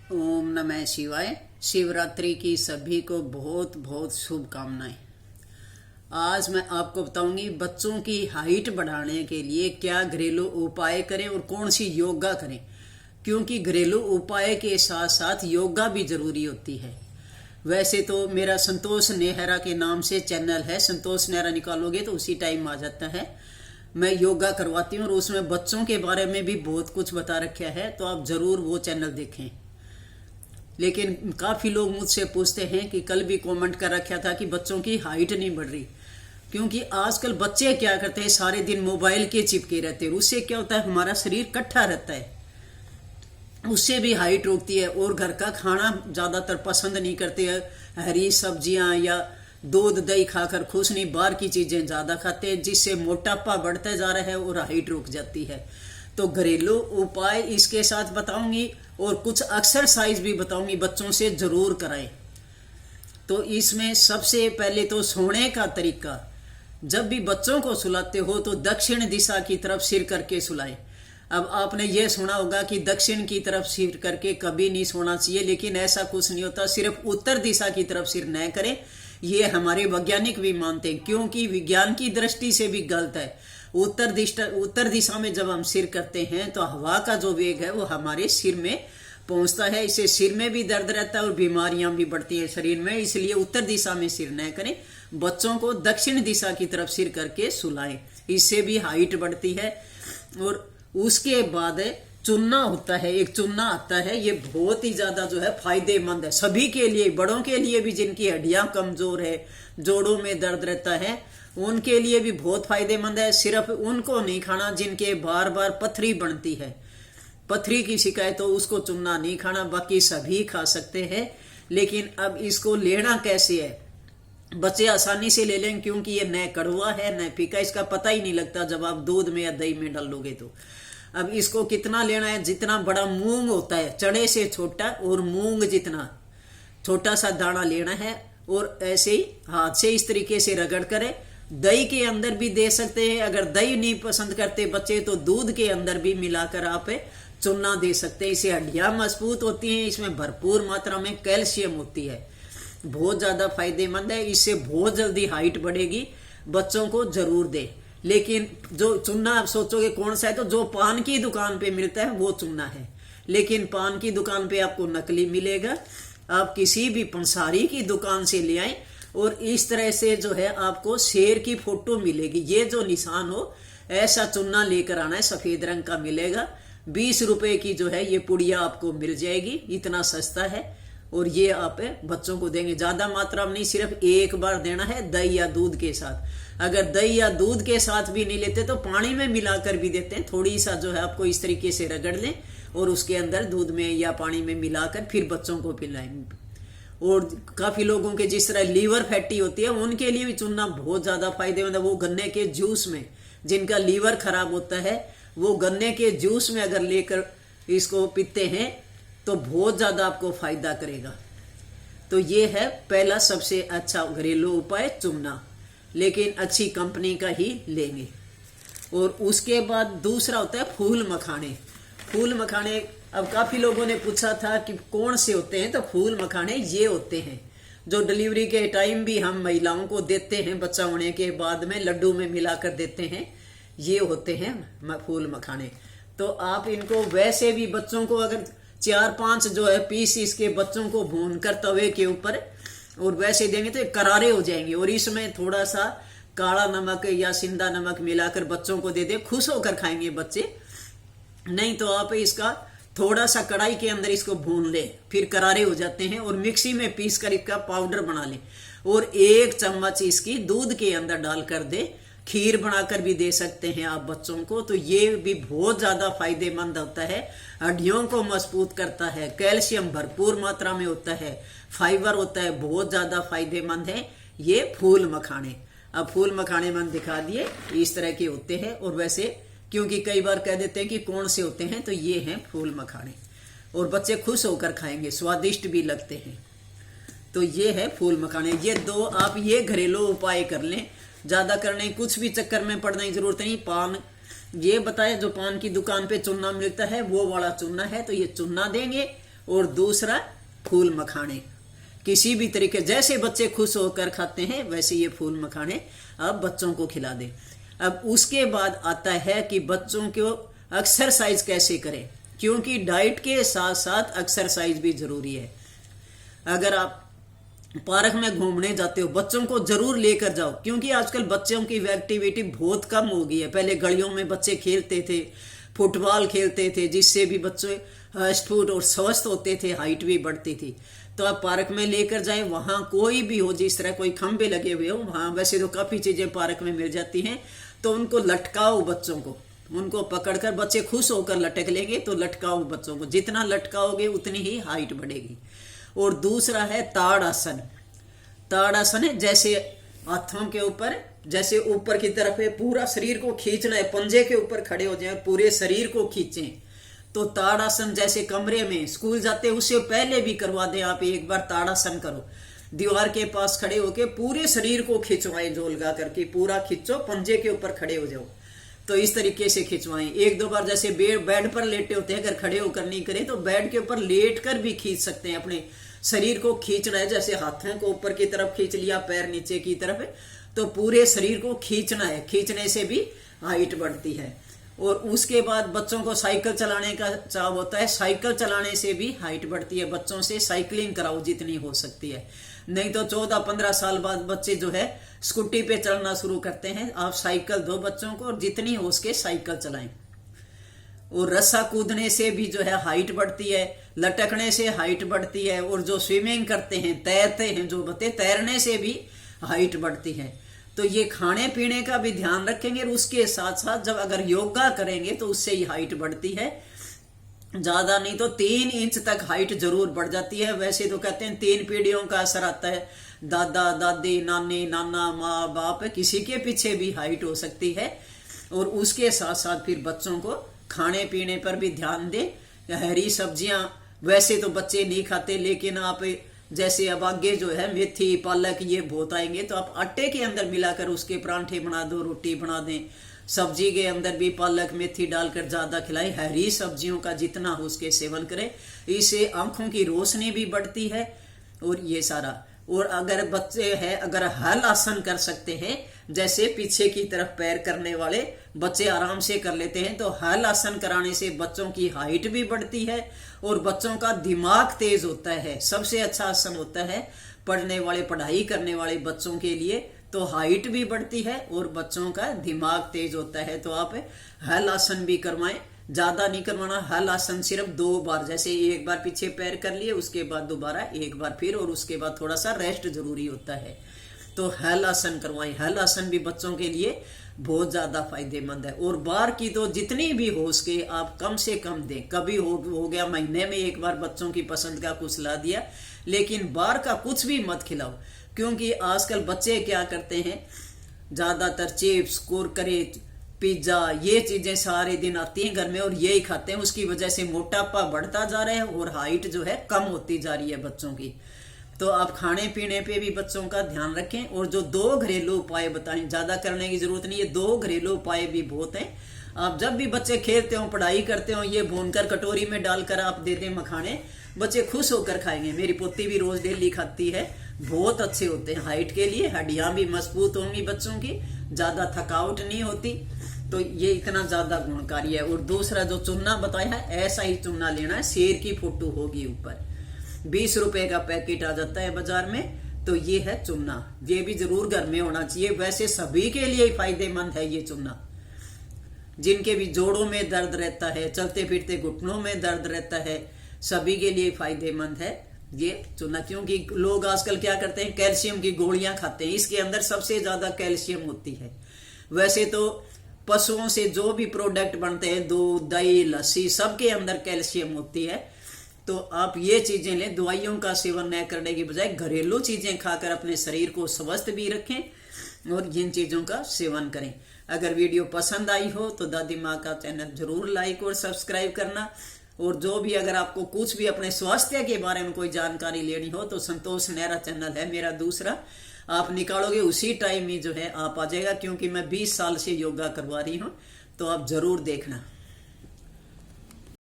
ओम नमः शिवाय। शिवरात्रि की सभी को बहुत बहुत शुभकामनाएं। आज मैं आपको बताऊंगी बच्चों की हाइट बढ़ाने के लिए क्या घरेलू उपाय करें और कौन सी योगा करें, क्योंकि घरेलू उपाय के साथ साथ योगा भी जरूरी होती है। वैसे तो मेरा संतोष नेहरा के नाम से चैनल है, संतोष नेहरा निकालोगे तो उसी टाइम आ जाता है। मैं योगा करवाती हूँ और उसमें बच्चों के बारे में भी बहुत कुछ बता रखा है, तो आप जरूर वो चैनल देखें। लेकिन काफी लोग मुझसे पूछते हैं कि कल भी कमेंट कर रखा था कि बच्चों की हाइट नहीं बढ़ रही, क्योंकि आजकल बच्चे क्या करते हैं, सारे दिन मोबाइल के चिपके रहते हैं। उससे क्या होता है, हमारा शरीर कट्ठा रहता है, उससे भी हाइट रुकती है। और घर का खाना ज्यादातर पसंद नहीं करते हैं, हरी सब्जियां या दूध दही खाकर खुश नहीं, बाहर की चीजें ज्यादा खाते हैं, जिससे मोटापा बढ़ता जा रहा है और हाइट रुक जाती है। तो घरेलू उपाय इसके साथ बताऊंगी और कुछ एक्सरसाइज भी बताऊंगी, बच्चों से जरूर कराएं। तो इसमें सबसे पहले तो सोने का तरीका, जब भी बच्चों को सुलाते हो तो दक्षिण दिशा की तरफ सिर करके सुलाएं। अब आपने ये सुना होगा कि दक्षिण की तरफ सिर करके कभी नहीं सोना चाहिए, लेकिन ऐसा कुछ नहीं होता। सिर्फ उत्तर दिशा की तरफ सिर न करें, ये हमारे वैज्ञानिक भी मानते हैं, क्योंकि विज्ञान की दृष्टि से भी गलत है। उत्तर दिशा में जब हम सिर करते हैं तो हवा का जो वेग है वो हमारे सिर में पहुंचता है, इससे सिर में भी दर्द रहता है और बीमारियां भी बढ़ती है शरीर में। इसलिए उत्तर दिशा में सिर न करें, बच्चों को दक्षिण दिशा की तरफ सिर करके सुलाएं, इससे भी हाइट बढ़ती है। और उसके बाद चुनना होता है, एक चुनना आता है, ये बहुत ही ज्यादा जो है फायदेमंद है सभी के लिए, बड़ों के लिए भी जिनकी हड्डियां कमजोर है, जोड़ों में दर्द रहता है, उनके लिए भी बहुत फायदेमंद है। सिर्फ उनको नहीं खाना जिनके बार बार पथरी बनती है, पथरी की शिकायत हो, उसको चुनना नहीं खाना, बाकी सभी खा सकते हैं। लेकिन अब इसको लेना कैसे है, बच्चे आसानी से ले लें, क्योंकि ये न कड़वा है न फीका, इसका पता ही नहीं लगता जब आप दूध में या दही में डालोगे तो। अब इसको कितना लेना है, जितना बड़ा मूंग होता है, चने से छोटा और मूंग जितना छोटा सा दाना लेना है, और ऐसे ही हाथ से इस तरीके से रगड़ करें। दही के अंदर भी दे सकते हैं, अगर दही नहीं पसंद करते बच्चे तो दूध के अंदर भी मिलाकर आप चूना दे सकते हैं। इससे हड्डियां मजबूत होती हैं, इसमें भरपूर मात्रा में कैल्शियम होती है, बहुत ज्यादा फायदेमंद है, इससे बहुत जल्दी हाइट बढ़ेगी। बच्चों को जरूर दे। लेकिन जो चूना आप सोचोगे कौन सा है, तो जो पान की दुकान पे मिलता है वो चूना है, लेकिन पान की दुकान पे आपको नकली मिलेगा। आप किसी भी पंसारी की दुकान से ले आए, और इस तरह से जो है आपको शेर की फोटो मिलेगी, ये जो निशान हो ऐसा चूना लेकर आना है, सफेद रंग का मिलेगा। 20 रुपए की जो है ये पुड़िया आपको मिल जाएगी, इतना सस्ता है। और ये आप बच्चों को देंगे, ज्यादा मात्रा में नहीं, सिर्फ एक बार देना है दही या दूध के साथ। अगर दही या दूध के साथ भी नहीं लेते तो पानी में मिलाकर भी देते हैं, थोड़ी सा जो है आपको इस तरीके से रगड़ लें और उसके अंदर दूध में या पानी में मिलाकर फिर बच्चों को पिलाएं। और काफी लोगों के जिस तरह लीवर फैटी होती है, उनके लिए भी चुनना बहुत ज्यादा फायदेमंद है। वो गन्ने के जूस में, जिनका लीवर खराब होता है, वो गन्ने के जूस में अगर लेकर इसको पीते हैं तो बहुत ज्यादा आपको फायदा करेगा। तो ये है पहला सबसे अच्छा घरेलू उपाय, चुनना, लेकिन अच्छी कंपनी का ही लेंगे। और उसके बाद दूसरा होता है फूल मखाने। फूल मखाने, अब काफी लोगों ने पूछा था कि कौन से होते हैं, तो फूल मखाने ये होते हैं जो डिलीवरी के टाइम भी हम महिलाओं को देते हैं, बच्चा होने के बाद में लड्डू में मिलाकर देते हैं, ये होते हैं फूल मखाने। तो आप इनको वैसे भी बच्चों को अगर 4-5 जो है पीस इसके बच्चों को भूनकर तवे के ऊपर और वैसे देंगे तो करारे हो जाएंगे। और इसमें थोड़ा सा काला नमक या सिंधा नमक मिलाकर बच्चों को दे दे, खुश होकर खाएंगे बच्चे। नहीं तो आप इसका थोड़ा सा कढ़ाई के अंदर इसको भून ले, फिर करारे हो जाते हैं, और मिक्सी में पीस कर इसका पाउडर बना ले, और 1 चम्मच इसकी दूध के अंदर डालकर दे। खीर बनाकर भी दे सकते हैं आप बच्चों को, तो ये भी बहुत ज्यादा फायदेमंद होता है, हड्डियों को मजबूत करता है, कैल्शियम भरपूर मात्रा में होता है, फाइबर होता है, बहुत ज्यादा फायदेमंद है ये फूल मखाने। अब फूल मखाने मैंने दिखा दिए, इस तरह के होते हैं। और वैसे क्योंकि कई बार कह देते हैं कि कौन से होते हैं, तो ये हैं फूल मखाने, और बच्चे खुश होकर खाएंगे, स्वादिष्ट भी लगते हैं। तो ये है फूल मखाने। ये 2 आप ये घरेलू उपाय कर लें, ज्यादा करने कुछ भी चक्कर में पड़ने की जरूरत नहीं। पान ये बताया जो पान की दुकान पे चूना मिलता है वो वाला चूना है, तो ये चूना देंगे और दूसरा फूल मखाने। किसी भी तरीके, जैसे बच्चे खुश होकर खाते हैं वैसे ये फूल मखाने आप बच्चों को खिला दें। अब उसके बाद आता है कि बच्चों को एक्सरसाइज कैसे करें, क्योंकि डाइट के साथ साथ एक्सरसाइज भी जरूरी है। अगर आप पार्क में घूमने जाते हो, बच्चों को जरूर लेकर जाओ, क्योंकि आजकल बच्चों की एक्टिविटी बहुत कम हो गई है। पहले गलियों में बच्चे खेलते थे, फुटबॉल खेलते थे, जिससे भी बच्चे स्फूर्त और स्वस्थ होते थे, हाइट भी बढ़ती थी। तो आप पार्क में लेकर जाएं, वहां कोई भी हो, जिस तरह कोई खंबे लगे हुए हो, वहां वैसे तो काफी चीजें पार्क में मिल जाती हैं, तो उनको लटकाओ बच्चों को, उनको पकड़कर बच्चे खुश होकर लटक लेंगे। तो लटकाओ बच्चों को, जितना लटकाओगे उतनी ही हाइट बढ़ेगी। और दूसरा है ताड़ आसन। ताड़ आसन है जैसे हाथों के ऊपर, जैसे ऊपर की तरफ है, पूरा शरीर को खींचना है, पंजे के ऊपर खड़े हो जाए, पूरे शरीर को खींचें। तो ताड़ासन जैसे कमरे में स्कूल जाते हैं उससे पहले भी करवा दें आप, एक बार ताड़ासन करो, दीवार के पास खड़े होके पूरे शरीर को खिंचवाएं, जो लगा करके पूरा खिंचो, पंजे के ऊपर खड़े हो जाओ। तो इस तरीके से खिंचवाएं। एक दो बार जैसे बेड पर लेटे होते हैं, अगर खड़े होकर नहीं करें तो बेड के ऊपर लेट कर भी खींच सकते हैं। अपने शरीर को खींचना है, जैसे हाथों को ऊपर की तरफ खींच लिया, पैर नीचे की तरफ, तो पूरे शरीर को खींचना है। खींचने से भी हाइट बढ़ती है। और उसके बाद बच्चों को साइकिल चलाने का चाव होता है, साइकिल चलाने से भी हाइट बढ़ती है। बच्चों से साइकिलिंग कराओ जितनी हो सकती है, नहीं तो 14-15 साल बाद बच्चे जो है स्कूटी पे चलना शुरू करते हैं। आप साइकिल दो बच्चों को और जितनी हो सके साइकिल चलाएं। और रस्सा कूदने से भी जो है हाइट बढ़ती है, लटकने से हाइट बढ़ती है। और जो स्विमिंग करते हैं, तैरते हैं, जो बच्चे तैरने से भी हाइट बढ़ती है। तो ये खाने पीने का भी ध्यान रखेंगे, और उसके साथ साथ जब अगर योगा करेंगे तो उससे ही हाइट बढ़ती है। ज्यादा नहीं तो 3 इंच तक हाइट जरूर बढ़ जाती है। वैसे तो कहते हैं 3 पीढ़ियों का असर आता है, दादा दादी, नानी नाना, माँ बाप, किसी के पीछे भी हाइट हो सकती है। और उसके साथ साथ फिर बच्चों को खाने पीने पर भी ध्यान दें। हरी सब्जियां वैसे तो बच्चे नहीं खाते, लेकिन आप जैसे अब आगे जो है मेथी, पालक, ये बहुत आएंगे, तो आप आटे के अंदर मिलाकर उसके परांठे बना दो, रोटी बना दें। सब्जी के अंदर भी पालक, मेथी डालकर ज्यादा खिलाएं। हरी सब्जियों का जितना हो उसके सेवन करें, इससे आंखों की रोशनी भी बढ़ती है। और ये सारा, और अगर बच्चे हैं, अगर हल आसन कर सकते हैं, जैसे पीछे की तरफ पैर करने वाले बच्चे आराम से कर लेते हैं, तो हल आसन कराने से बच्चों की हाइट भी बढ़ती है और बच्चों का दिमाग तेज होता है। सबसे अच्छा आसन होता है पढ़ने वाले, पढ़ाई करने वाले बच्चों के लिए, तो हाइट भी बढ़ती है और बच्चों का दिमाग तेज होता है। तो आप हल आसन भी करवाएं, ज्यादा नहीं करवाना। हल आसन सिर्फ 2 बार, जैसे एक बार पीछे पैर कर लिए, उसके बाद दोबारा एक बार फिर, और उसके बाद थोड़ा सा रेस्ट जरूरी होता है। तो हल आसन करवाएं। हल आसन भी बच्चों के लिए बहुत ज्यादा फायदेमंद है। और बार की तो जितनी भी हो सके आप कम से कम दें। कभी हो गया महीने में एक बार बच्चों की पसंद का कुछ ला दिया, लेकिन बाहर का कुछ भी मत खिलाओ। क्योंकि आजकल बच्चे क्या करते हैं, ज्यादातर चिप्स, कुरकुरे, पिज्जा, ये चीजें सारे दिन आती हैं घर में और यही खाते हैं। उसकी वजह से मोटापा बढ़ता जा रहा है और हाइट जो है कम होती जा रही है बच्चों की। तो आप खाने पीने पे भी बच्चों का ध्यान रखें। और जो 2 घरेलू उपाय बताएं, ज्यादा करने की जरूरत नहीं है, 2 घरेलू उपाय भी बहुत हैं। आप जब भी बच्चे खेलते हो, पढ़ाई करते हो, ये भूनकर कटोरी में डालकर आप दे दें मखाने, बच्चे खुश होकर खाएंगे। मेरी पोती भी रोज डेली खाती है, बहुत अच्छे होते हैं हाइट के लिए। हड्डियां भी मजबूत होंगी बच्चों की, ज्यादा थकावट नहीं होती। तो ये इतना ज्यादा गुणकारी है। और दूसरा जो चूना बताया है, ऐसा ही चूना लेना है, शेर की फोटो होगी ऊपर, 20 रुपए का पैकेट आ जाता है बाजार में। तो ये है चूना, ये भी जरूर घर में होना चाहिए। वैसे सभी के लिए फायदेमंद है ये चूना। जिनके भी जोड़ों में दर्द रहता है, चलते फिरते घुटनों में दर्द रहता है, सभी के लिए फायदेमंद है ये चूना। क्योंकि लोग आजकल क्या करते हैं, कैल्शियम की गोलियां खाते हैं, इसके अंदर सबसे ज्यादा कैल्शियम होती है। वैसे तो पशुओं से जो भी प्रोडक्ट बनते हैं, दूध, दही, लस्सी, सबके अंदर कैल्शियम होती है। तो आप ये चीजें लें, दवाइयों का सेवन न करने की बजाय घरेलू चीजें खाकर अपने शरीर को स्वस्थ भी रखें और इन चीजों का सेवन करें। अगर वीडियो पसंद आई हो तो दादी माँ का चैनल जरूर लाइक और सब्सक्राइब करना। और जो भी अगर आपको कुछ भी अपने स्वास्थ्य के बारे में कोई जानकारी लेनी हो तो संतोष नेहरा चैनल है मेरा दूसरा, आप निकालोगे उसी टाइम ही जो है आप आ जाएगा। क्योंकि मैं 20 साल से योगा करवा रही हूँ, तो आप जरूर देखना।